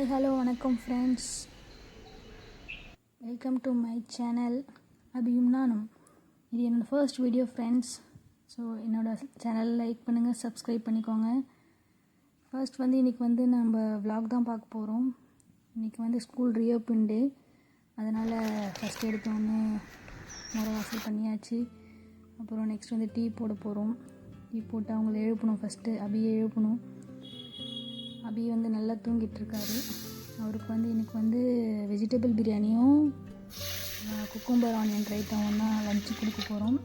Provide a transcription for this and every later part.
Hi hello வணக்கம் friends, welcome to my channel Abhiyum Naanum. இது என்னோடய ஃபர்ஸ்ட் வீடியோ ஃப்ரெண்ட்ஸ். ஸோ என்னோடய சேனல் லைக் பண்ணுங்கள், சப்ஸ்கிரைப் பண்ணிக்கோங்க. ஃபர்ஸ்ட் இன்றைக்கி நம்ம vlog தான் பார்க்க போகிறோம். இன்றைக்கி ஸ்கூல் ரீஓப்பன் டே, அதனால் ஃபஸ்ட் எடுத்தோன்னே முறை வாசல் பண்ணியாச்சு. அப்புறம் நெக்ஸ்ட் டீ போட போகிறோம். டீ போட்டு அவங்கள எழுப்பணும். ஃபஸ்ட்டு அபியை எழுப்பணும். அபி நல்லா தூங்கிட்டுருக்காரு. அவருக்கு இன்றைக்கி வெஜிடபிள் பிரியாணியும் குக்கும்பர் ஆனியன் ரைத்தாவும் தான் லஞ்சு கொடுக்க போகிறோம்.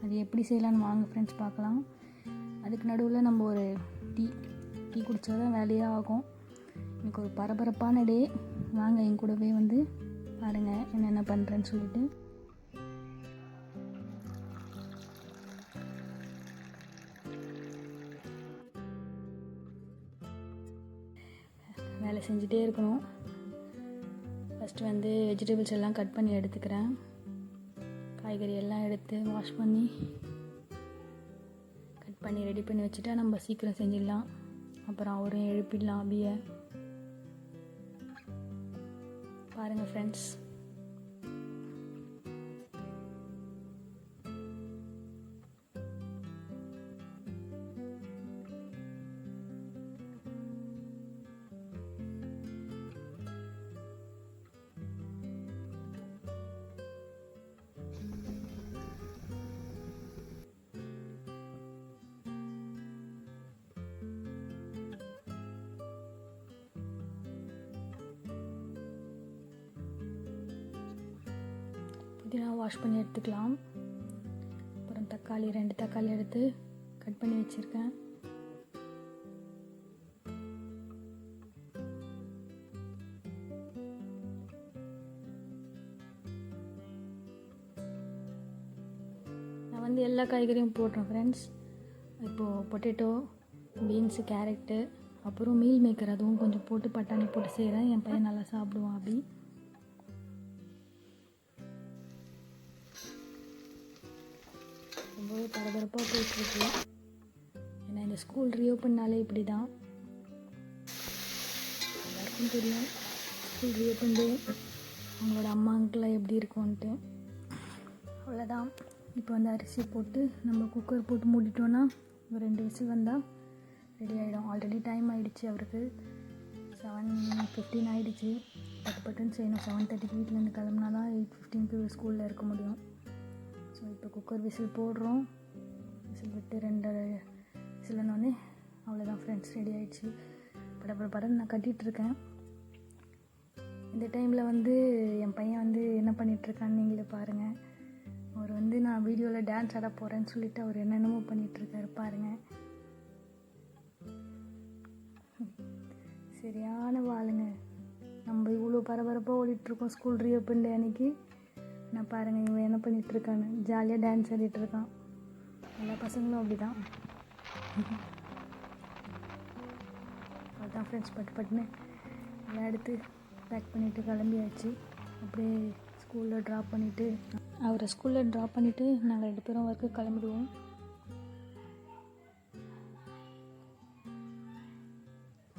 அது எப்படி செய்யலான்னு வாங்க ஃப்ரெண்ட்ஸ் பார்க்கலாம். அதுக்கு நடுவில் நம்ம ஒரு டீ குடித்தா தான் வேலையே ஆகும். எனக்கு ஒரு பரபரப்பான டே. வாங்க என் கூடவே பாருங்கள் என்னென்ன பண்ணுறேன்னு சொல்லிட்டு. வேலை செஞ்சுட்டே இருக்கணும். ஃபஸ்ட்டு வெஜிடபிள்ஸ் எல்லாம் கட் பண்ணி எடுத்துக்கிறேன். காய்கறி எல்லாம் எடுத்து வாஷ் பண்ணி கட் பண்ணி ரெடி பண்ணி வச்சுட்டா நம்ம சீக்கிரம் செஞ்சிடலாம். அப்புறம் அவரையும் எழுப்பிடலாம் அபியை. பாருங்கள் ஃப்ரெண்ட்ஸ், புதினா வாஷ் பண்ணி எடுத்துக்கலாம். அப்புறம் 2 தக்காளி எடுத்து கட் பண்ணி வச்சுருக்கேன். நான் எல்லா காய்கறியும் போடுறேன் ஃப்ரெண்ட்ஸ். இப்போது பொட்டேட்டோ, பீன்ஸு, கேரட்டு, அப்புறம் மீல் மேக்கர் அதுவும் கொஞ்சம் போட்டு பட்டாணி போட்டு செய்கிறேன். என் பையன் நல்லா சாப்பிடுவான் அப்படி. ரொம்பவே பரபரப்பாக போயிட்டுருக்கு. ஏன்னா இந்த ஸ்கூல் ரீஓப்பன்னாலே இப்படி தான், எல்லாருக்கும் தெரியும். ஸ்கூல் ரீஓப்பன் டே அவங்களோட அம்மாங்கெலாம் எப்படி இருக்கும்ன்ட்டு. அவ்வளோதான். இப்போ அரிசி போட்டு நம்ம குக்கர் போட்டு மூடிட்டோன்னா ஒரு 2 விசில் வந்தால் ரெடி ஆகிடும். ஆல்ரெடி டைம் ஆகிடுச்சு, அவருக்கு 7:15 ஆகிடுச்சு. பட்டுன்னு செய்யணும். 7:30 வீட்டிலேருந்து கிளம்புனா தான் 8:15 ஸ்கூலில் இருக்க முடியும். ஸோ இப்போ குக்கர் விசில் போடுறோம். விசில் விட்டு 2 விசில் வந்தோடனே அவ்வளோதான் ஃப்ரெண்ட்ஸ், ரெடி ஆகிடுச்சு. படம் நான் கட்டிகிட்ருக்கேன். இந்த டைமில் என் பையன் என்ன பண்ணிகிட்ருக்கான்னு நீங்களே பாருங்கள். அவர் நான் வீடியோவில் டான்ஸ் ஆட போகிறேன்னு சொல்லிவிட்டு அவர் என்னென்னமோ பண்ணிகிட்ருக்காரு பாருங்கள். சரியான வாளுங்க. நம்ம இவ்வளோ பரபரப்பாக ஓடிட்டுருக்கோம் ஸ்கூல் ரீஓப்பன் டே அன்றைக்கி. நான் பாருங்கள் இவன் என்ன பண்ணிகிட்ருக்கான்னு. ஜாலியாக டான்ஸ் ஆடிட்டுருக்கான். எல்லா பசங்களும் அப்படி தான். அதுதான் ஃப்ரெண்ட்ஸ், பட்டுன்னு எல்லாம் எடுத்து பேக் பண்ணிவிட்டு கிளம்பியாச்சு. அப்படியே ஸ்கூலில் ட்ராப் பண்ணிவிட்டு அவரை ஸ்கூலில் ட்ராப் பண்ணிவிட்டு நாங்கள் 2 பேரும் ஒர்க்கு கிளம்பிடுவோம்.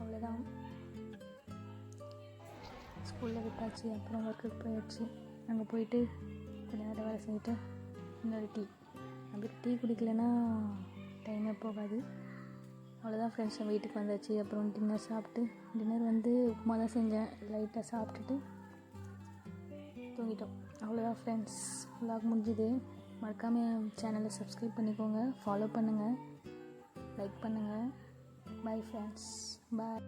அவ்வளோதான், ஸ்கூலில் விட்டாச்சு. அப்புறம் ஒர்க்குக்கு போயாச்சு. அங்கே போயிட்டு கொஞ்ச நேரம் வேலை செஞ்சுட்டு இன்னொரு அப்படி டீ குடிக்கலைன்னா டைமே போகாது. அவ்வளோதான் ஃப்ரெண்ட்ஸ், வீட்டுக்கு வந்தாச்சு. அப்புறம் டின்னர் சாப்பிட்டு, டின்னர் உப்புமா தான் செஞ்சேன். லைட்டாக சாப்பிட்டுட்டு தூங்கிட்டோம். அவ்வளோதான் ஃப்ரெண்ட்ஸ், vlog முடிஞ்சுது. மறக்காமல் சேனலை சப்ஸ்கிரைப் பண்ணிக்கோங்க, ஃபாலோ பண்ணுங்கள், லைக் பண்ணுங்கள். பை ஃப்ரெண்ட்ஸ், பாய்.